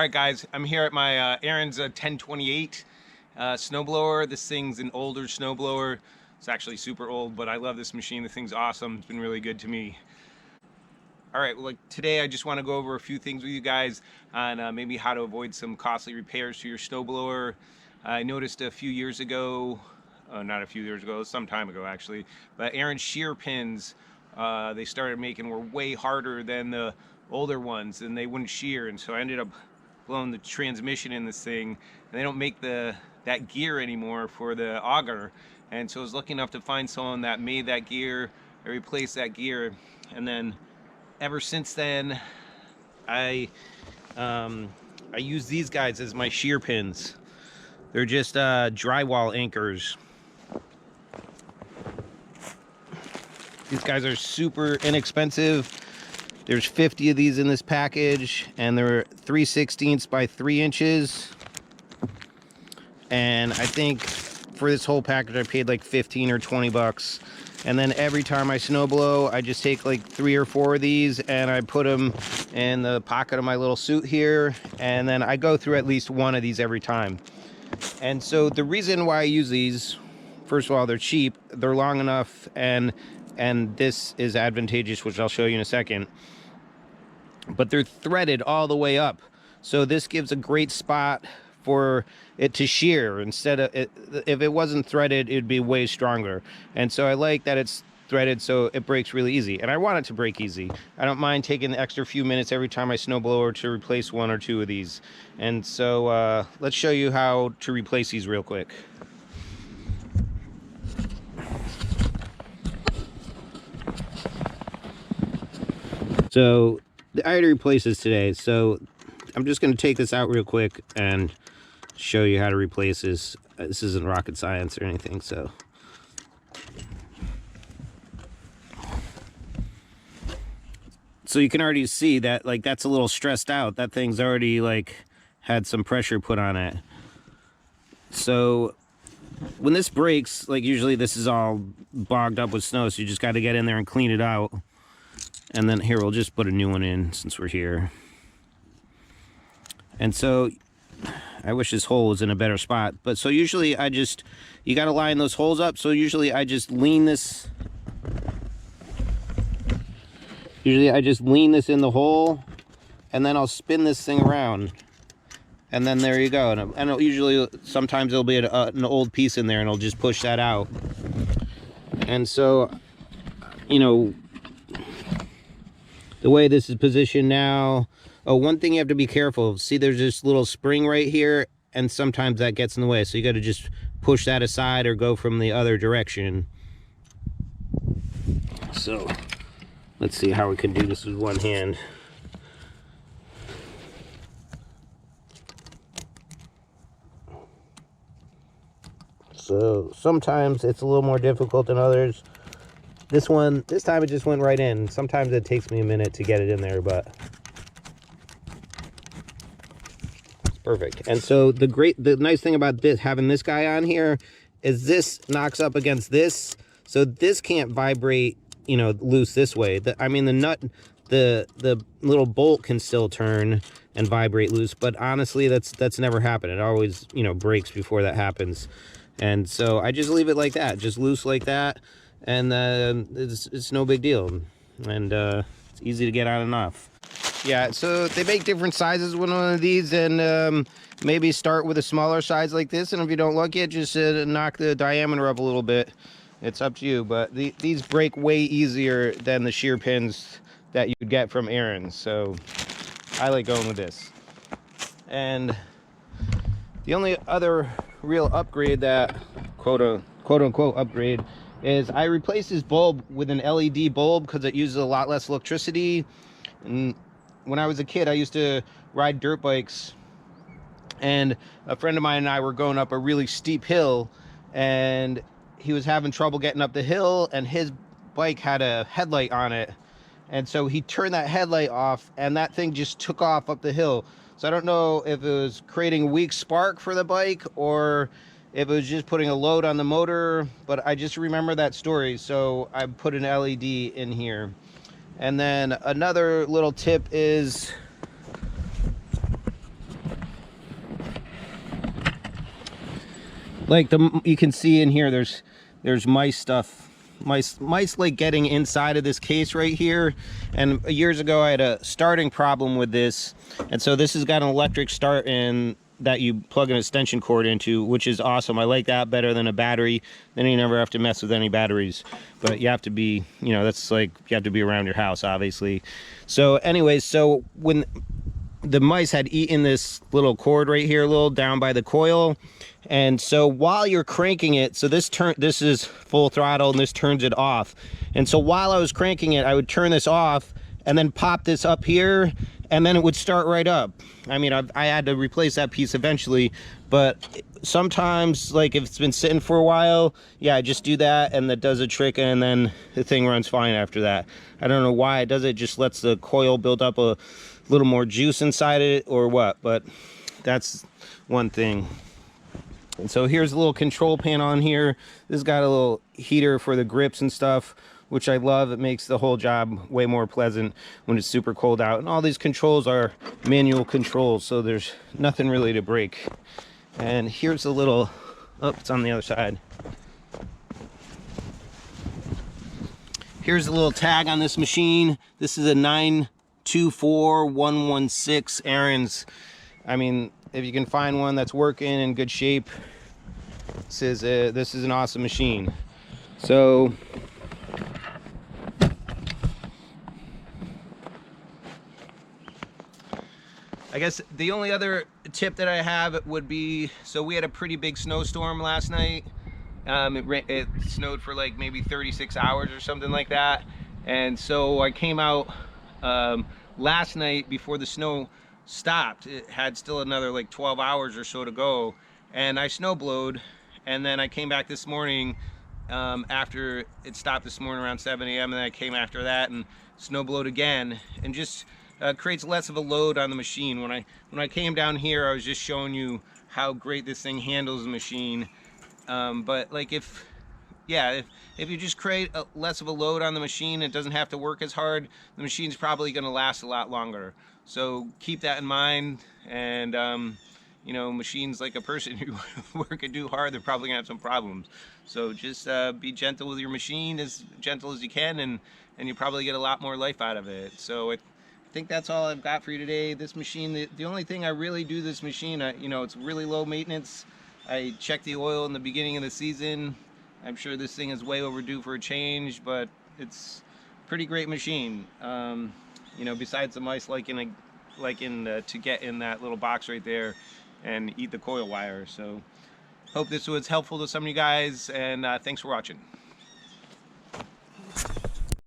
Alright guys, I'm here at my Ariens 1028 snowblower. This thing's an older snowblower. It's actually super old, but I love this machine. The thing's awesome. It's been really good to me. Alright, well, today I just want to go over a few things with you guys on maybe how to avoid some costly repairs to your snowblower. I noticed a few years ago, not a few years ago, some time ago actually, but Ariens shear pins they started making were way harder than the older ones, and they wouldn't shear, and so I ended up blowing the transmission in this thing, and they don't make that gear anymore for the auger. And so I was lucky enough to find someone that made that gear. I replaced that gear, and then ever since then I use these guys as my shear pins. They're just drywall anchors. These guys are super inexpensive. There's 50 of these in this package, and they're 3/16 by 3 inches. And I think for this whole package I paid like 15 or 20 bucks. And then every time I snow blow, I just take like 3 or 4 of these and I put them in the pocket of my little suit here, and then I go through at least one of these every time. And so the reason why I use these, first of all, they're cheap, they're long enough, and this is advantageous, which I'll show you in a second. But they're threaded all the way up, so this gives a great spot for it to shear. Instead of it, if it wasn't threaded, it'd be way stronger. And so I like that it's threaded, so it breaks really easy, and I want it to break easy. I don't mind taking the extra few minutes every time I snowblower to replace 1 or 2 of these. And so let's show you how to replace these real quick. So I had to replace this today, so I'm just going to take this out real quick and show you how to replace this. This isn't rocket science or anything, so. So you can already see that, like, that's a little stressed out. That thing's already, like, had some pressure put on it. So when this breaks, like, usually this is all bogged up with snow, so you just got to get in there and clean it out. And then here, we'll just put a new one in since we're here. And so I wish this hole was in a better spot, but so usually you got to line those holes up. So usually I just lean this in the hole, and then I'll spin this thing around, and then there you go. And usually sometimes there'll be an old piece in there, and I'll just push that out. And so, you know, the way this is positioned now. Oh, one thing you have to be careful of. See, there's this little spring right here, and sometimes that gets in the way. So you got to just push that aside or go from the other direction. So let's see how we can do this with one hand. So sometimes it's a little more difficult than others. This time it just went right in. Sometimes it takes me a minute to get it in there, but it's perfect. And so the nice thing about this, having this guy on here, is this knocks up against this, so this can't vibrate, you know, loose this way. I mean, the nut, the little bolt can still turn and vibrate loose, but honestly, that's never happened. It always, you know, breaks before that happens. And so I just leave it like that, just loose like that. And it's no big deal, and it's easy to get on and off. Yeah, so they make different sizes with one of these, and maybe start with a smaller size like this, and if you don't like it, just knock the diameter up a little bit. It's up to you, but these break way easier than the shear pins that you'd get from Ariens, so I like going with this. And the only other real upgrade, that quote unquote upgrade, is I replaced this bulb with an LED bulb because it uses a lot less electricity. And when I was a kid, I used to ride dirt bikes, and a friend of mine and I were going up a really steep hill, and he was having trouble getting up the hill, and his bike had a headlight on it, and so he turned that headlight off, and that thing just took off up the hill. So I don't know if it was creating a weak spark for the bike or if it was just putting a load on the motor, but I just remember that story, so I put an LED in here. And then another little tip is like you can see in here, there's mice stuff. Mice like getting inside of this case right here. And years ago I had a starting problem with this, and so this has got an electric start in that you plug an extension cord into, which is awesome. I like that better than a battery. Then you never have to mess with any batteries. But you have to be, you know, that's like, you have to be around your house, obviously. So anyways, so when the mice had eaten this little cord right here, a little down by the coil, and so while you're cranking it, so this is full throttle and this turns it off. And so while I was cranking it, I would turn this off and then pop this up here, and then it would start right up. I mean, I had to replace that piece eventually, but sometimes, like if it's been sitting for a while, yeah, I just do that and that does a trick, and then the thing runs fine after that. I don't know why it does it, just lets the coil build up a little more juice inside it or what, but that's one thing. And so here's a little control panel on here. This has got a little heater for the grips and stuff, which I love. It makes the whole job way more pleasant when it's super cold out. And all these controls are manual controls, so there's nothing really to break. And here's a little, oh, it's on the other side. Here's a little tag on this machine. This is a 924116 Ariens. I mean, if you can find one that's working in good shape, this is an awesome machine. So I guess the only other tip that I have would be, so we had a pretty big snowstorm last night. It snowed for like maybe 36 hours or something like that. And so I came out last night before the snow stopped. It had still another like 12 hours or so to go, and I snowblowed. And then I came back this morning after it stopped this morning around 7 a.m. and then I came after that and snowblowed again, and just creates less of a load on the machine. When I came down here, I was just showing you how great this thing handles the machine. But like if you just create less of a load on the machine, it doesn't have to work as hard, the machine's probably going to last a lot longer. So keep that in mind. And you know, machines like a person who work and do hard, they're probably gonna have some problems. So just be gentle with your machine, as gentle as you can, and you probably get a lot more life out of it. So I think that's all I've got for you today. This machine, the only thing I really do this machine, you know, it's really low maintenance. I check the oil in the beginning of the season. I'm sure this thing is way overdue for a change, but it's a pretty great machine. You know, besides the mice to get in that little box right there and eat the coil wire. So hope this was helpful to some of you guys, and thanks for watching.